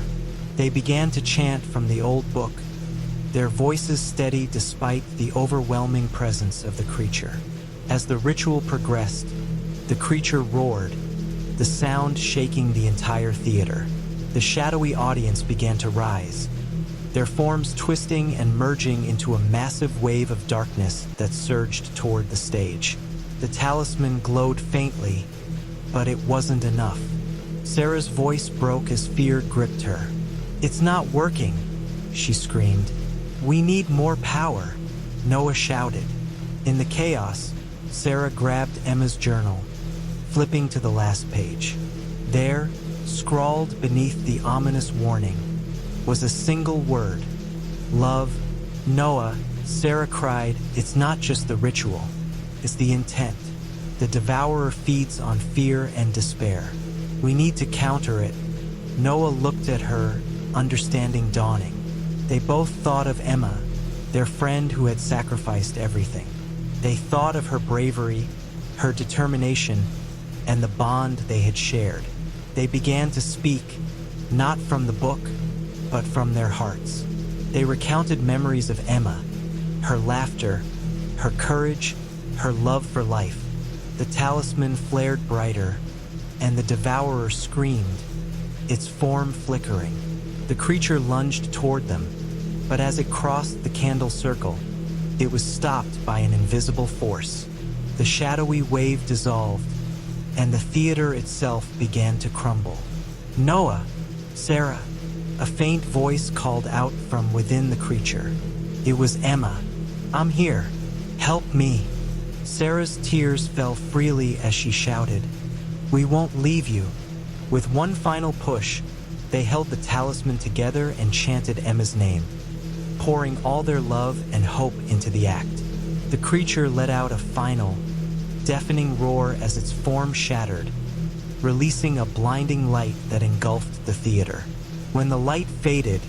They began to chant from the old book, their voices steady despite the overwhelming presence of the creature. As the ritual progressed, the creature roared, the sound shaking the entire theater. The shadowy audience began to rise, their forms twisting and merging into a massive wave of darkness that surged toward the stage. The talisman glowed faintly, but it wasn't enough. Sarah's voice broke as fear gripped her. "It's not working," she screamed. "We need more power," Noah shouted. In the chaos, Sarah grabbed Emma's journal, flipping to the last page. There, scrawled beneath the ominous warning, was a single word: love. "Noah," Sarah cried, "it's not just the ritual, it's the intent. The devourer feeds on fear and despair. We need to counter it." Noah looked at her, understanding dawning. They both thought of Emma, their friend who had sacrificed everything. They thought of her bravery, her determination, and the bond they had shared. They began to speak, not from the book, but from their hearts. They recounted memories of Emma, her laughter, her courage, her love for life. The talisman flared brighter, and the devourer screamed, its form flickering. The creature lunged toward them, but as it crossed the candle circle, it was stopped by an invisible force. The shadowy wave dissolved, and the theater itself began to crumble. "Noah! Sarah!" A faint voice called out from within the creature. It was Emma. "I'm here. Help me." Sarah's tears fell freely as she shouted, "We won't leave you." With one final push, they held the talisman together and chanted Emma's name, pouring all their love and hope into the act. The creature let out a final, deafening roar as its form shattered, releasing a blinding light that engulfed the theater. When the light faded,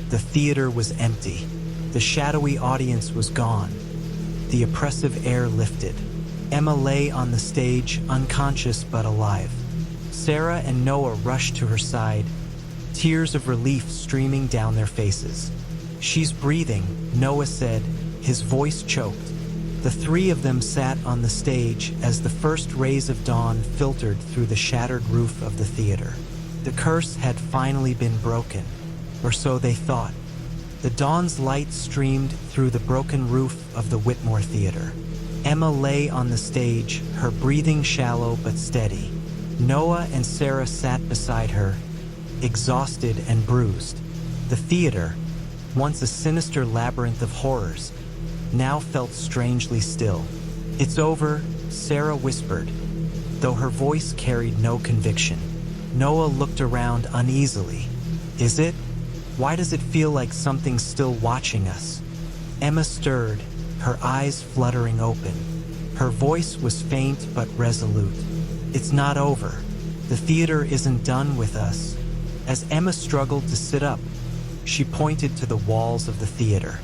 the theater was empty. The shadowy audience was gone. The oppressive air lifted. Emma lay on the stage, unconscious but alive. Sarah and Noah rushed to her side, tears of relief streaming down their faces. "She's breathing," Noah said, his voice choked. The three of them sat on the stage as the first rays of dawn filtered through the shattered roof of the theater. The curse had finally been broken, or so they thought. The dawn's light streamed through the broken roof of the Whitmore Theater. Emma lay on the stage, her breathing shallow but steady. Noah and Sarah sat beside her, exhausted and bruised. The theater, once a sinister labyrinth of horrors, now felt strangely still. "It's over," Sarah whispered, though her voice carried no conviction. Noah looked around uneasily. "Is it? Why does it feel like something's still watching us?" Emma stirred, her eyes fluttering open. Her voice was faint but resolute. "It's not over. The theater isn't done with us." As Emma struggled to sit up, she pointed to the walls of the theater.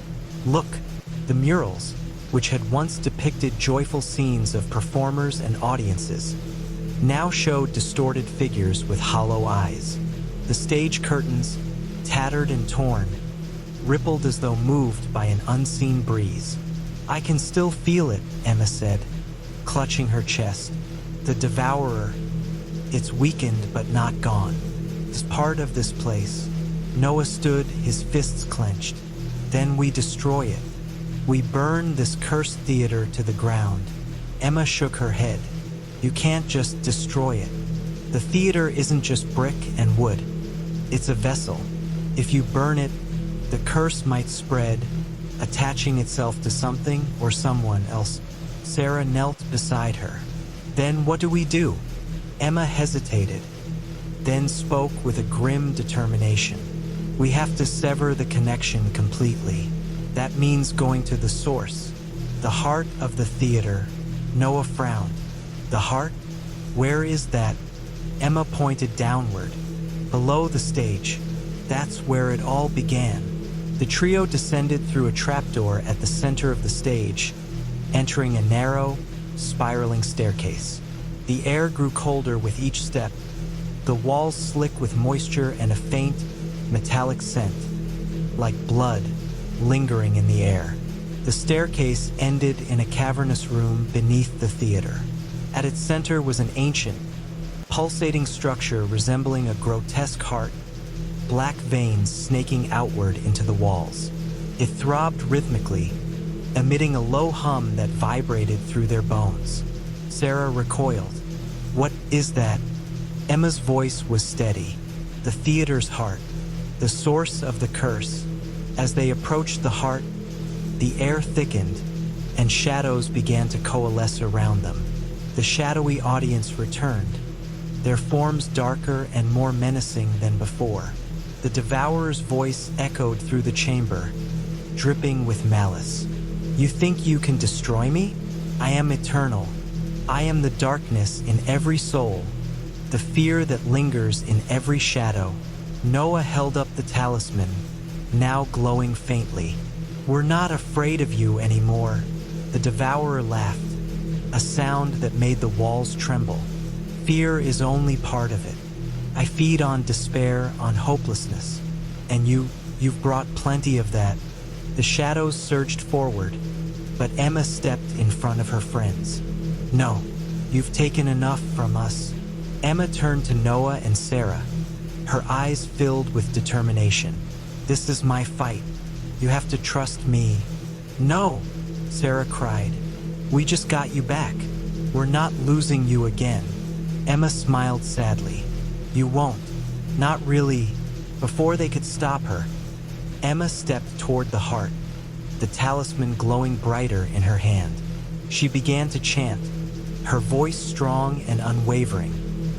"Look, the murals, which had once depicted joyful scenes of performers and audiences, now showed distorted figures with hollow eyes. The stage curtains, tattered and torn, rippled as though moved by an unseen breeze. "I can still feel it," Emma said, clutching her chest. "The devourer, it's weakened but not gone. It's part of this place." Noah stood, his fists clenched. "Then we destroy it. We burn this cursed theater to the ground." Emma shook her head. "You can't just destroy it. The theater isn't just brick and wood. It's a vessel. If you burn it, the curse might spread, attaching itself to something or someone else." Sarah knelt beside her. "Then what do we do?" Emma hesitated, then spoke with a grim determination. "We have to sever the connection completely. That means going to the source, the heart of the theater." Noah frowned. "The heart? Where is that?" Emma pointed downward, below the stage. "That's where it all began." The trio descended through a trapdoor at the center of the stage, entering a narrow, spiraling staircase. The air grew colder with each step, the walls slick with moisture and a faint, metallic scent, like blood, lingering in the air. The staircase ended in a cavernous room beneath the theater. At its center was an ancient, pulsating structure resembling a grotesque heart, black veins snaking outward into the walls. It throbbed rhythmically, emitting a low hum that vibrated through their bones. Sarah recoiled. "What is that?" Emma's voice was steady. "The theater's heart, the source of the curse." As they approached the heart, the air thickened, and shadows began to coalesce around them. The shadowy audience returned, their forms darker and more menacing than before. The devourer's voice echoed through the chamber, dripping with malice. "You think you can destroy me? I am eternal. I am the darkness in every soul, the fear that lingers in every shadow." Noah held up the talisman, now glowing faintly. "We're not afraid of you anymore." The devourer laughed, a sound that made the walls tremble. "Fear is only part of it. I feed on despair, on hopelessness. And you've brought plenty of that." The shadows surged forward, but Emma stepped in front of her friends. "No, you've taken enough from us." Emma turned to Noah and Sarah, her eyes filled with determination. "This is my fight. You have to trust me." "No," Sarah cried. "We just got you back. We're not losing you again." Emma smiled sadly. "You won't. Not really." Before they could stop her, Emma stepped toward the heart, the talisman glowing brighter in her hand. She began to chant, her voice strong and unwavering.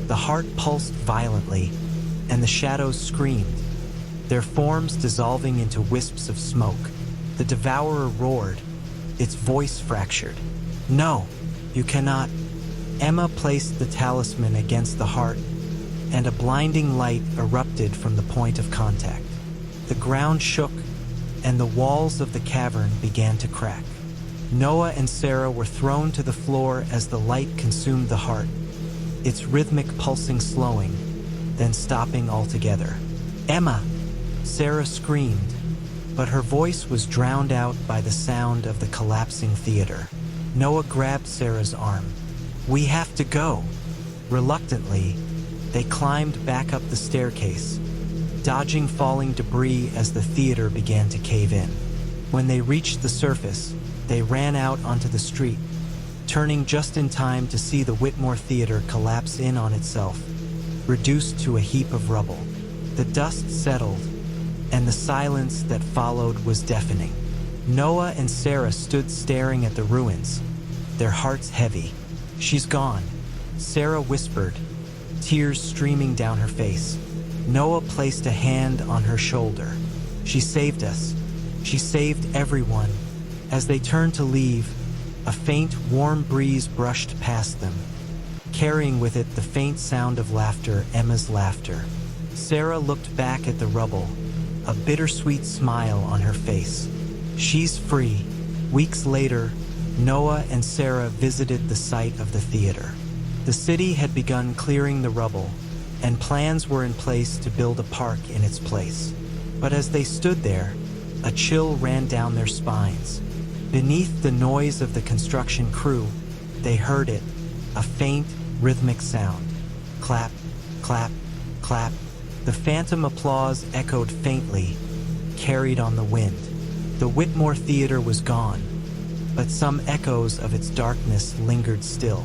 The heart pulsed violently, and the shadows screamed, their forms dissolving into wisps of smoke. The devourer roared, its voice fractured. "No, you cannot." Emma placed the talisman against the heart, and a blinding light erupted from the point of contact. The ground shook, and the walls of the cavern began to crack. Noah and Sarah were thrown to the floor as the light consumed the heart, its rhythmic pulsing slowing, then stopping altogether. "Emma!" Sarah screamed, but her voice was drowned out by the sound of the collapsing theater. Noah grabbed Sarah's arm. "We have to go." Reluctantly, they climbed back up the staircase, dodging falling debris as the theater began to cave in. When they reached the surface, they ran out onto the street, turning just in time to see the Whitmore Theater collapse in on itself, reduced to a heap of rubble. The dust settled, and the silence that followed was deafening. Noah and Sarah stood staring at the ruins, their hearts heavy. "She's gone," Sarah whispered, tears streaming down her face. Noah placed a hand on her shoulder. "She saved us. She saved everyone." As they turned to leave, a faint, warm breeze brushed past them, carrying with it the faint sound of laughter, Emma's laughter. Sarah looked back at the rubble, a bittersweet smile on her face. She's free. Weeks later, Noah and Sarah visited the site of the theater. The city had begun clearing the rubble, and plans were in place to build a park in its place. But as they stood there, a chill ran down their spines. Beneath the noise of the construction crew, they heard it, a faint, rhythmic sound. Clap, clap, clap. The phantom applause echoed faintly, carried on the wind. The Whitmore Theater was gone, but some echoes of its darkness lingered still.